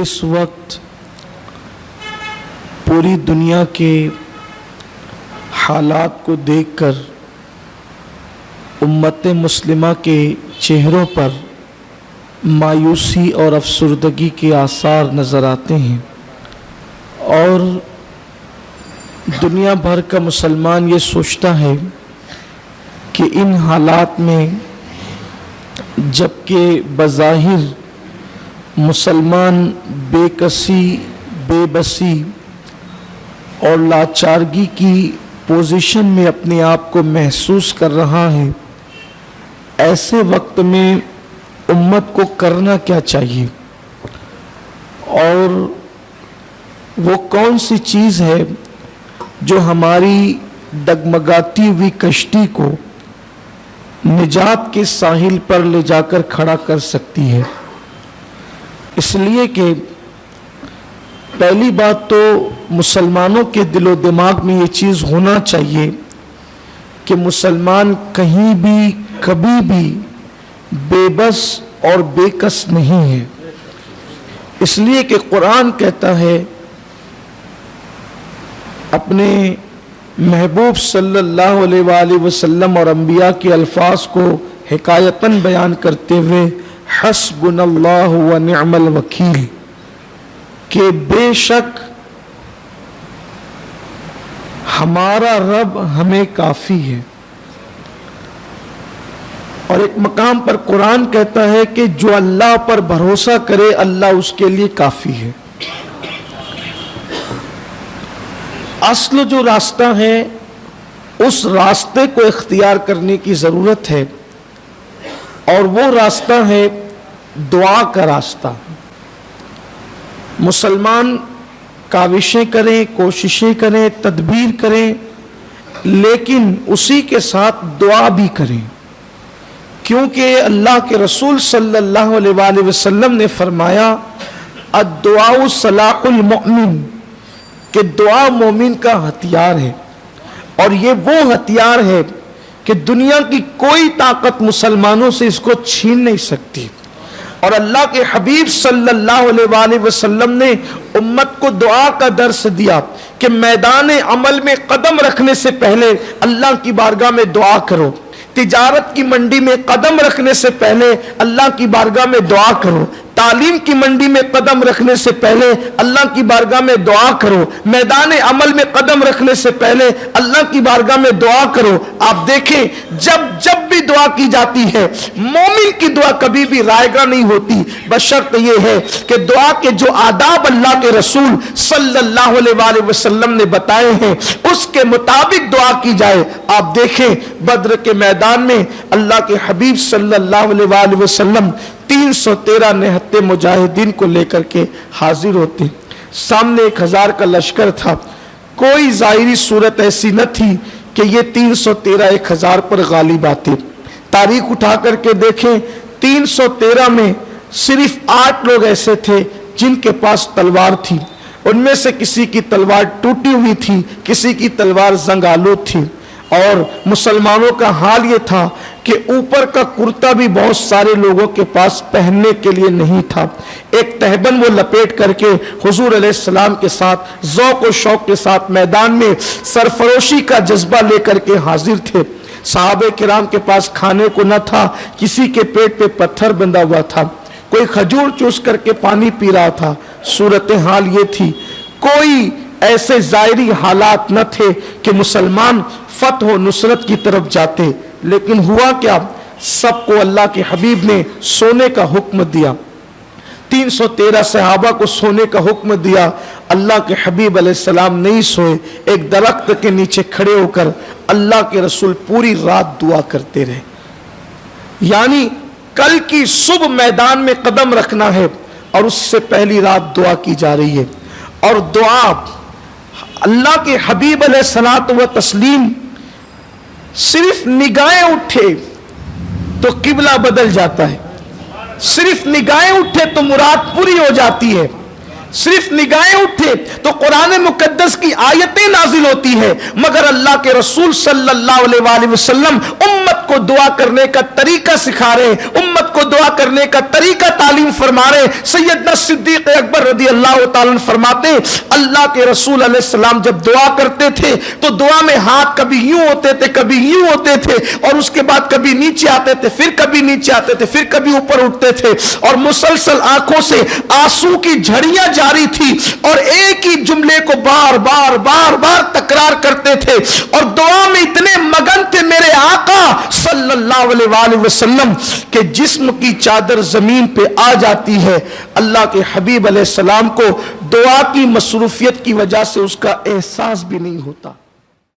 اس وقت پوری دنیا کے حالات کو دیکھ کر امت مسلمہ کے چہروں پر مایوسی اور افسردگی کے آثار نظر آتے ہیں، اور دنیا بھر کا مسلمان یہ سوچتا ہے کہ ان حالات میں جبکہ بظاہر مسلمان بے کسی، بے بسی اور لاچارگی کی پوزیشن میں اپنے آپ کو محسوس کر رہا ہے، ایسے وقت میں امت کو کرنا کیا چاہیے، اور وہ کون سی چیز ہے جو ہماری ڈگمگاتی ہوئی کشتی کو نجات کے ساحل پر لے جا کر کھڑا کر سکتی ہے۔ اس لیے کہ پہلی بات تو مسلمانوں کے دل و دماغ میں یہ چیز ہونا چاہیے کہ مسلمان کہیں بھی کبھی بھی بے بس اور بے کس نہیں ہے، اس لیے کہ قرآن کہتا ہے اپنے محبوب صلی اللہ علیہ وآلہ وسلم اور انبیاء کے الفاظ کو حکایتاً بیان کرتے ہوئے، حسبنا اللہ و نعم الوکیل، کہ بے شک ہمارا رب ہمیں کافی ہے۔ اور ایک مقام پر قرآن کہتا ہے کہ جو اللہ پر بھروسہ کرے اللہ اس کے لیے کافی ہے۔ اصل جو راستہ ہے اس راستے کو اختیار کرنے کی ضرورت ہے، اور وہ راستہ ہے دعا کا راستہ۔ مسلمان کاوشیں کریں، کوششیں کریں، تدبیر کریں، لیکن اسی کے ساتھ دعا بھی کریں، کیونکہ اللہ کے رسول صلی اللہ علیہ وآلہ وسلم نے فرمایا الدعاء سلاح المؤمن، کہ دعا مومن کا ہتھیار ہے، اور یہ وہ ہتھیار ہے کہ دنیا کی کوئی طاقت مسلمانوں سے اس کو چھین نہیں سکتی۔ اور اللہ کے حبیب صلی اللہ علیہ وآلہ وسلم نے امت کو دعا کا درس دیا کہ میدان عمل میں قدم رکھنے سے پہلے اللہ کی بارگاہ میں دعا کرو، تجارت کی منڈی میں قدم رکھنے سے پہلے اللہ کی بارگاہ میں دعا کرو، تعلیم کی منڈی میں قدم رکھنے سے پہلے اللہ کی بارگاہ میں دعا کرو، میدان عمل میں قدم رکھنے سے پہلے اللہ کی بارگاہ میں دعا کرو۔ آپ دیکھیں جب بھی دعا کی جاتی ہے مومن کی دعا کبھی بھی رائگاں نہیں ہوتی، بشرط یہ ہے کہ دعا کے جو آداب اللہ کے رسول صلی اللہ علیہ وآلہ وسلم نے بتائے ہیں اس کے مطابق دعا کی جائے۔ آپ دیکھیں بدر کے میدان میں اللہ کے حبیب صلی اللہ علیہ وآلہ وسلم 313 نہتے مجاہدین کو لے کر کے حاضر ہوتے، سامنے 1000 کا لشکر تھا، کوئی ظاہری صورت ایسی نہ تھی کہ یہ 313 1000 پر غالب آتے۔ تاریخ اٹھا کر کے دیکھیں 313 میں صرف 8 لوگ ایسے تھے جن کے پاس تلوار تھی، ان میں سے کسی کی تلوار ٹوٹی ہوئی تھی، کسی کی تلوار زنگ آلود تھی، اور مسلمانوں کا حال یہ تھا کہ اوپر کا کرتا بھی بہت سارے لوگوں کے پاس پہننے کے لیے نہیں تھا، ایک تہبند وہ لپیٹ کر کے حضور علیہ السلام کے ساتھ ذوق و شوق کے ساتھ میدان میں سرفروشی کا جذبہ لے کر کے حاضر تھے۔ صحابہ کرام کے پاس کھانے کو نہ تھا، کسی کے پیٹ پہ پتھر بندھا ہوا تھا، کوئی کھجور چوس کر کے پانی پی رہا تھا۔ صورتحال یہ تھی، کوئی ایسے ظاہری حالات نہ تھے کہ مسلمان فتح و نصرت کی طرف جاتے، لیکن ہوا کیا، سب کو اللہ کے حبیب نے سونے کا حکم دیا، 313 صحابہ کو سونے کا حکم دیا۔ اللہ کے حبیب علیہ السلام نہیں سوئے، ایک درخت کے نیچے کھڑے ہو کر اللہ کے رسول پوری رات دعا کرتے رہے۔ یعنی کل کی صبح میدان میں قدم رکھنا ہے اور اس سے پہلی رات دعا کی جا رہی ہے، اور دعا اللہ کے حبیب علیہ الصلوۃ والتسلیم صرف نگاہیں اٹھے تو قبلہ بدل جاتا ہے، صرف نگاہیں اٹھے تو مراد پوری ہو جاتی ہے۔ صرف نگاہیں اٹھے تو قرآن مقدس کی آیتیں نازل ہوتی ہے، مگر اللہ کے رسول صلی اللہ علیہ وآلہ وسلم امت کو دعا کرنے کا طریقہ سکھا رہے، امت کو دعا کرنے کا طریقہ تعلیم فرما رہے۔ سیدنا صدیق اکبر رضی اللہ تعالیٰ فرماتے اللہ کے رسول علیہ السلام جب دعا کرتے تھے تو دعا میں ہاتھ کبھی یوں ہوتے تھے، کبھی یوں ہوتے تھے، اور اس کے بعد کبھی نیچے آتے تھے، پھر کبھی نیچے آتے تھے، پھر کبھی اوپر اٹھتے تھے، اور مسلسل آنکھوں سے آنسو کی جھڑیاں جاری تھی، اور ایک ہی جملے کو بار بار بار بار تکرار کرتے تھے، اور دعا میں اتنے مگن تھے میرے آقا صلی اللہ علیہ وآلہ وسلم کہ جسم کی چادر زمین پہ آ جاتی ہے۔ اللہ کے حبیب علیہ السلام کو دعا کی مصروفیت کی وجہ سے اس کا احساس بھی نہیں ہوتا۔